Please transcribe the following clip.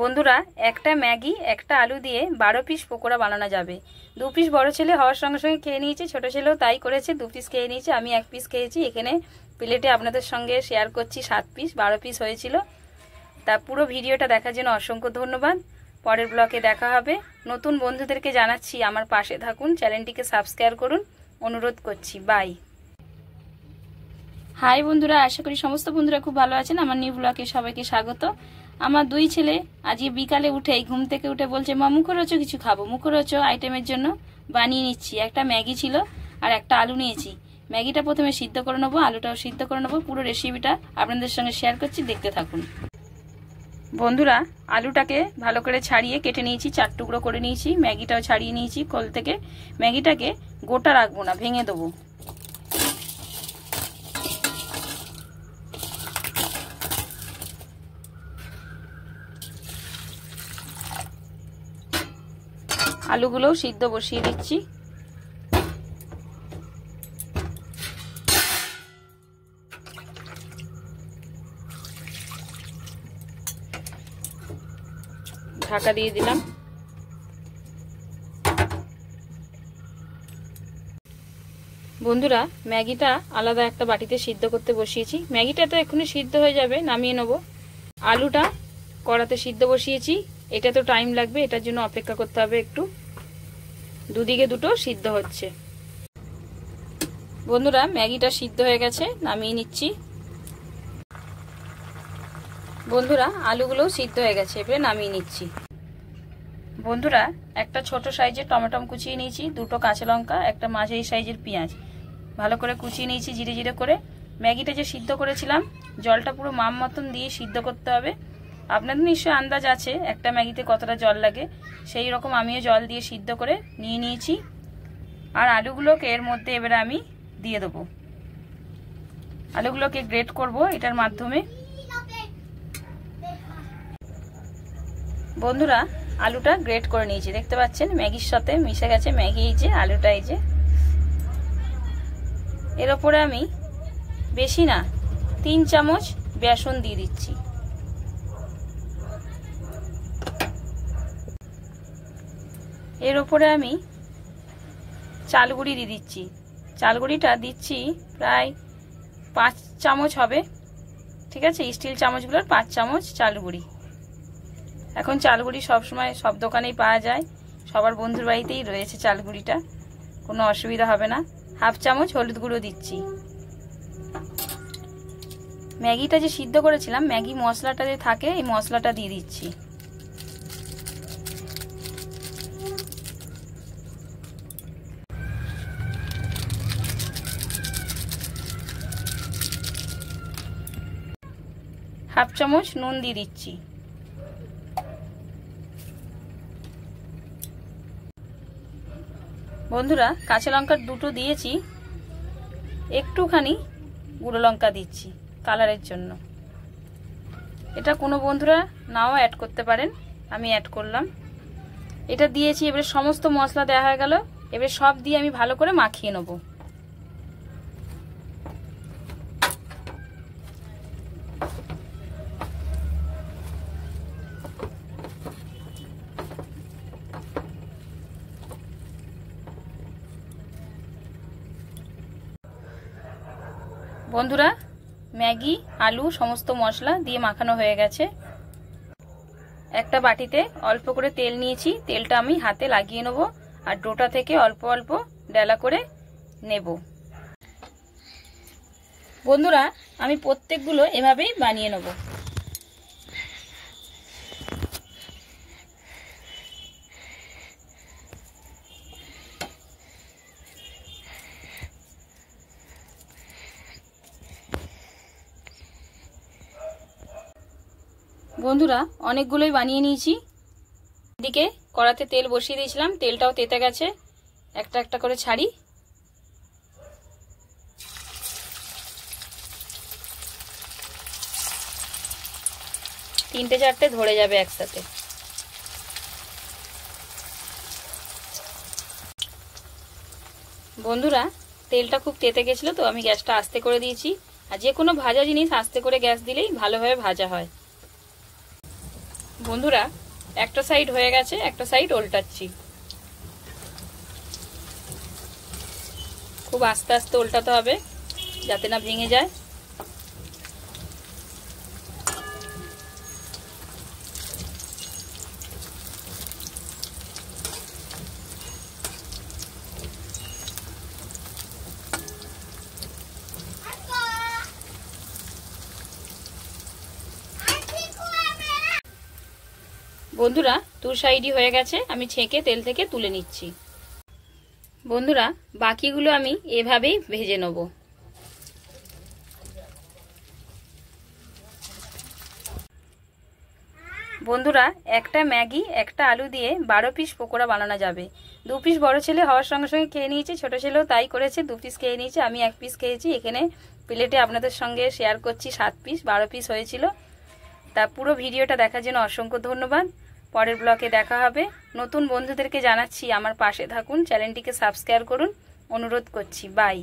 বন্ধুরা, একটা ম্যাগি একটা আলু দিয়ে 12 পিস পকোড়া বানানো যাবে। 2 পিস বড় ছেলে হওয়ার সঙ্গে সঙ্গে খেয়ে নিয়েছে, ছোট ছেলেও তাই করেছে, 2 পিস খেয়ে নিয়েছে, আমি 1 পিস খেয়েছি। এখানে প্লেটে আপনাদের সঙ্গে শেয়ার করছি 7 পিস, 12 পিস হয়েছিল। তা পুরো ভিডিওটা দেখার জন্য অসংখ্য ধন্যবাদ। পরের ব্লগে দেখা হবে। নতুন বন্ধুদেরকে জানাচ্ছি আমার পাশে থাকুন, চ্যানেলটিকে সাবস্ক্রাইব করুন, অনুরোধ করছি। বাই। হাই বন্ধুরা, আশা করি সমস্ত বন্ধুরা খুব ভালো আছেন। আমার নিউ ব্লগে সবাইকে স্বাগত। আমার 2 ছেলে আজকে বিকালে উঠেই ঘুম থেকে উঠে বলছে, মা মুখরোচক কিছু খাবো। মুখরোচক আইটেমের জন্য বানিয়ে নিচ্ছি। একটা ম্যাগি ছিল আর একটা আলু নিয়েছি। ম্যাগিটা প্রথমে সিদ্ধ করে নেবো, আলুটাও সিদ্ধ করে নেবো। পুরো রেসিপিটা আপনাদের সঙ্গে শেয়ার করছি, দেখতে থাকুন। বন্ধুরা, আলুটাকে ভালো করে ছাড়িয়ে কেটে নিয়েছি, 4 টুকরো করে নিয়েছি। ম্যাগিটাও ছাড়িয়ে নিয়েছি কোল থেকে। ম্যাগিটাকে গোটা রাখবো না, ভেঙে দেবো। আলুগুলোও সিদ্ধ বসিয়ে দিচ্ছি। ঢাকা দিয়ে দিলাম। বন্ধুরা, ম্যাগিটা আলাদা একটা বাটিতে সিদ্ধ করতে বসিয়েছি। ম্যাগিটা তো এক্ষুনি সিদ্ধ হয়ে যাবে, নামিয়ে নেব। আলুটা কড়াতে সিদ্ধ বসিয়েছি। এটা তো টাইম লাগবে, এটার জন্য অপেক্ষা করতে হবে একটু। দুদিকে দুটো সিদ্ধ হচ্ছে। বন্ধুরা, ম্যাগিটা সিদ্ধ হয়ে গেছে, নামিয়ে নিচ্ছি। বন্ধুরা, আলুগুলোও সিদ্ধ হয়ে গেছে, এবারে নামিয়ে নিচ্ছি। বন্ধুরা, একটা ছোট সাইজের টমেটো কুচিয়ে নিয়েছি, 2টো কাঁচা লঙ্কা, একটা মাঝারি সাইজের পেঁয়াজ ভালো করে কুচিয়ে নিয়েছি জিরে জিরে করে। ম্যাগিটা যে সিদ্ধ করেছিলাম, জলটা পুরো মাম মতন দিয়ে সিদ্ধ করতে হবে। আপনাদের নিশ্চয়ই আন্দাজ আছে একটা ম্যাগিতে কতটা জল লাগে, সেই রকম আমিও জল দিয়ে সিদ্ধ করে নিয়ে নিয়েছি। আর আলুগুলোকে এর মধ্যে এবারে আমি দিয়ে দেবো। আলুগুলোকে গ্রেট করব এটার মাধ্যমে। বন্ধুরা, আলুটা গ্রেট করে নিয়েছি, দেখতে পাচ্ছেন ম্যাগির সাথে মিশে গেছে। ম্যাগি এই যে, আলুটা এই যে। এর ওপরে আমি বেশি না 3 চামচ বেসন দিয়ে দিচ্ছি। এর ওপরে আমি চাল গুঁড়ি দিয়ে দিচ্ছি। চাল গুঁড়িটা দিচ্ছি প্রায় 5 চামচ হবে, ঠিক আছে। স্টিল চামচগুলোর 5 চামচ চাল গুঁড়ি। এখন চাল গুঁড়ি সবসময় সব দোকানেই পাওয়া যায়, সবার বন্ধুর বাড়িতেই রয়েছে চাল গুঁড়িটা, কোনো অসুবিধা হবে না। 1/2 চামচ হলুদ গুঁড়ো দিচ্ছি। ম্যাগিটা যে সিদ্ধ করেছিলাম, ম্যাগি মশলাটা যে থাকে, এই মশলাটা দিয়ে দিচ্ছি। হাফ চামচ নুন দিয়ে দিচ্ছি। বন্ধুরা, কাঁচা লঙ্কা 2টো দিয়েছি, একটুখানি গুঁড়ো লঙ্কা দিচ্ছি কালারের জন্য। এটা কোনো বন্ধুরা নাও অ্যাড করতে পারেন, আমি অ্যাড করলাম। এটা দিয়েছি, এবারে সমস্ত মশলা দেওয়া হয়ে গেল। এবারে সব দিয়ে আমি ভালো করে মাখিয়ে নেব। বন্ধুরা, ম্যাগি আলু সমস্ত মশলা দিয়ে মাখানো হয়ে গেছে। একটা বাটিতে অল্প করে তেল নিয়েছি, তেলটা আমি হাতে লাগিয়ে নেব আর ডোটা থেকে অল্প অল্প ডেলা করে নেব। বন্ধুরা, আমি প্রত্যেকগুলো এভাবেই বানিয়ে নেব। বন্ধুরা, অনেকগুলোই বানিয়ে নিয়েছি। এদিকে কড়াতে তেল বসিয়ে দিয়েছিলাম, তেলটাও তেতে গেছে। একটা একটা করে ছাড়ি। তিনটে চারটে ধরে যাবে একসাথে। বন্ধুরা, তেলটা খুব তেতে গেছিল, তো আমি গ্যাসটা আস্তে করে দিয়েছি। আর যে কোনো ভাজা জিনিস আস্তে করে গ্যাস দিলেই ভালোভাবে ভাজা হয়। বন্ধুরা একটা সাইড হয়ে গেছে, একটা সাইড উল্টাচ্ছি। খুব আস্তে আস্তে উল্টাতে হবে যাতে না ভেঙে যায়। বন্ধুরা দু সাইডই হয়ে গেছে, আমি ছেঁকে তেল থেকে তুলে নিচ্ছি। বন্ধুরা বাকিগুলো আমি এভাবেই ভেজে নেব। বন্ধুরা একটা ম্যাগি একটা আলু দিয়ে 12 পিস পকোড়া বানানো যাবে। 2 পিস বড় ছেলে হওয়ার সঙ্গে সঙ্গে খেয়ে নিয়েছে, ছোট ছেলেও তাই করেছে, 2 পিস খেয়ে নিয়েছে, আমি 1 পিস খেয়েছি। এখানে প্লেটে আপনাদের সঙ্গে শেয়ার করছি 7 পিস, 12 পিস হয়েছিল। তা পুরো ভিডিওটা দেখার জন্য অসংখ্য ধন্যবাদ। পরের ব্লগে দেখা হবে। নতুন বন্ধুদেরকে জানাচ্ছি আমার পাশে থাকুন, চ্যানেলটিকে সাবস্ক্রাইব করুন, অনুরোধ করছি। বাই।